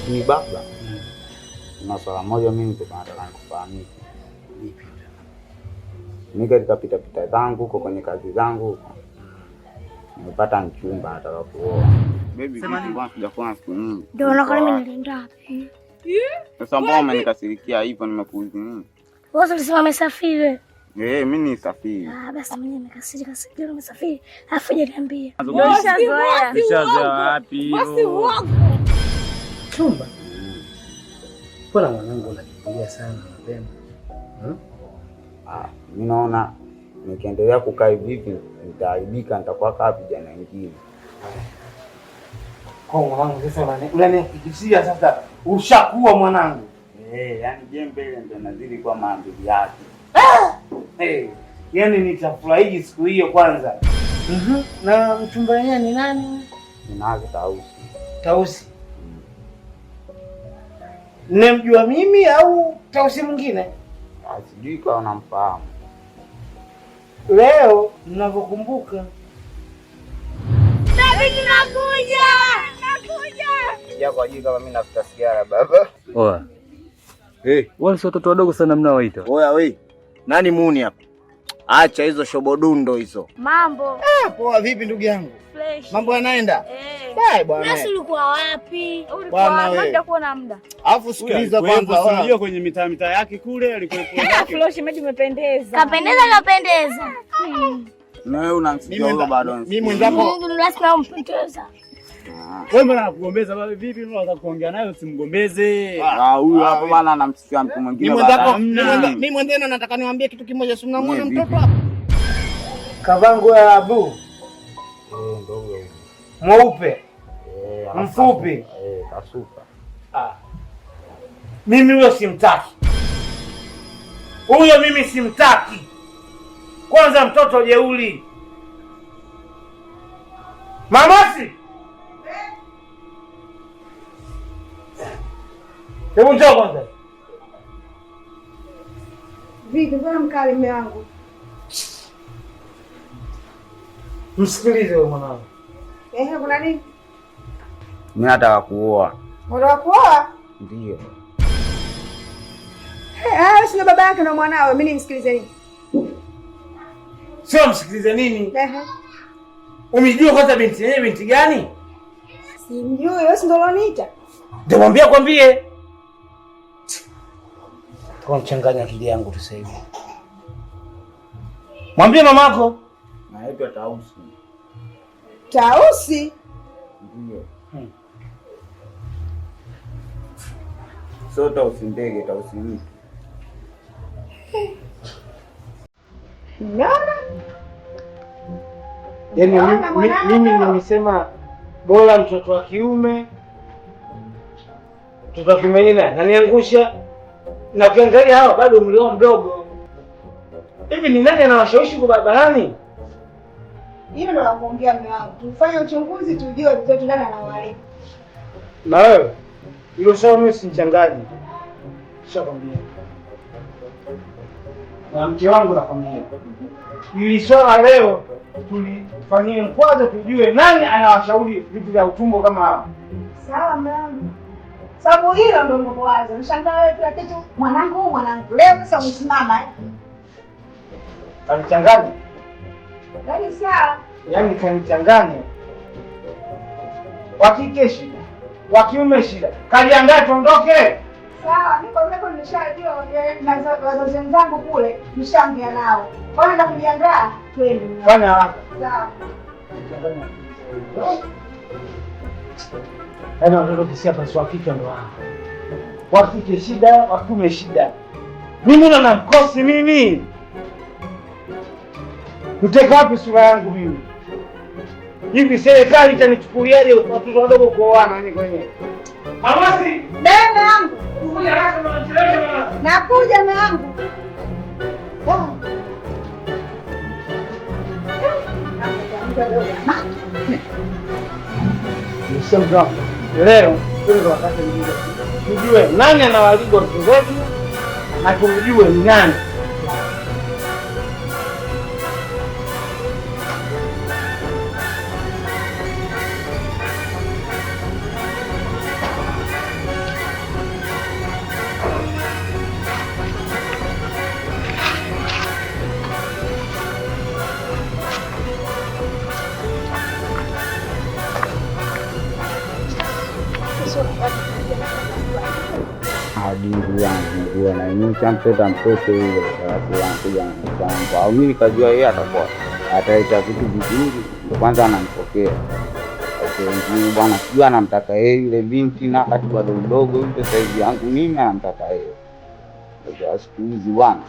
Ni baba. Na swala moja mimi nataka nikufahamishe. Vipi? Mimi katika pita zangu huko kwenye kazi zangu huko. Nimepata mchumba nataka kuoa. Baby, sema sijakuwa siku nyingi. Ndio unaona mimi nilienda wapi? Sasa mbona umenikasirikia hivyo nimekuuzi nini? Wewe ulisema umesafiri. Mimi ni safiri. Basi mimi nimekasirika leo nimesafiri. Alafu hujaniambia. Nishazoea wapi hiyo? Basi uongo. Chumba. Bwana mwanangu unakimbia sana mapema. Mimi naona nikiendelea kukaa hivi nitaaibika, nitakuwa kama vijana wengine. Kwa mwanangu sasa unanihakikishia sasa ushakuwa mwanangu. Yaani jembe ile ndio nazidi kwa maandili yake. Yaani nitafurahi siku hiyo kwanza. Na mchumba wenyewe ni nani? Ninaanza Tausi. Tausi. Nemjua mimi au Tausi mwingine? Sijui kama unamfahamu. Leo ninavyokumbuka. David nakuja. Sija kwa ajili kama mimi nafuta sigara baba. Oa. Wale si watoto wadogo sana mnaoita. Oya we. Nani muni hapa? Acha hizo shobodundo hizo. Mambo. Poa vipi ndugu yangu? Fresh. Mambo yanaenda? Bwana. Wewe ulikuwa wapi? Bwana wewe. Muda kuona muda. Alafu sikiliza kwanza unajua kwenye mitaa yake kule alikuwa Fresh meji umependeza. Kapendeza. Na wewe unamsikia huyo bado. Mimi mwenzako Mungu lazima umpendeza. Wewe mbona unakugombeza baba vipi? Unataka kuongea naye usimgombeze. Huyu hapo bana anamsikia mtu mwingine. Mimi mwenzenu nataka niwaambie kitu kimoja, si mnamuona mtoto hapo? Kavangu ya blue. Ndogo. Mweupe. Mfupi. Kasuka. Mimi huyo simtaki. Huyo mimi simtaki. Kwanza mtoto jeuli. Mamasi. Hebu njoo kwanza. Vipi bwana mkali mume wangu? Msikilize wewe mwanangu. Kuna nini? Mimi nataka kuoa. Unataka kuoa? Ndio. Sina baba yake na mwanawe, mimi nimsikilize nini? Sio msikilize nini? Umejua kwanza binti yenyewe binti gani? Simjui, wewe si ndio unaniita? Ndio mwambie kwambie. Kwa mchanganya akili yangu tu sasa hivi. Mwambie mamako. Naitwa Tausi. Tausi? Ndio. Sio Tausi ndege, Tausi mtu. Nana? Yaani mimi nimesema bora mtoto wa kiume. Mtoto wa kiume naniangusha. Na ukiangalia hawa bado umri wao mdogo. Hivi ni nani anawashawishi kwa barabarani? Hiyo ndio nakuongea mume wangu. Tufanye uchunguzi tujue mtoto nani anawalipa. Na wewe hilo sawa, mimi sinichangaji. Nishakwambia. Na mke wangu nakwambia. Ili swala leo tulifanyie mkwazo tujue nani anawashauri vitu vya utumbo kama hapa. Sawa mume wangu. Sababu hilo ndio mkwazo. Nishangaa wewe kila kitu mwanangu. Leo sasa umesimama Kanichanganya. Yaani sawa. Yaani kanichanganya. Wa kike shida. Wa kiume shida. Kaliangaa tuondoke. Sawa, niko nimeshajua na wazazi wenzangu kule nishaongea nao. Kwa nini nakujiandaa? Twende. Fanya haraka. Sawa. Yaani watoto kisia basi wa kike ndo hao. Wa kike shida, wa kiume shida. Mimi na mkosi mimi. Niteka wapi sura yangu mimi? Hivi serikali itanichukuliaje watoto wadogo kuoana nini kwenye? Hamasi, Dada yangu. kuja haraka na unachelewa. Nakuja mume wangu. Nisemdwa. Leo ndio wakati mwingine. Tujue nani anawalipa watoto wetu na tujue ni nani. dingi yangu na nyucha mtoto yule kuja na au mimi nikajua yeye atakuwa ataleta vitu vizuri, ndio kwanza anampokea. Okay, bwana sijui anamtaka yeye yule binti na wakati bado mdogo yule, saizi yangu mimi anamtaka yeye. Ndio siku hizi bwana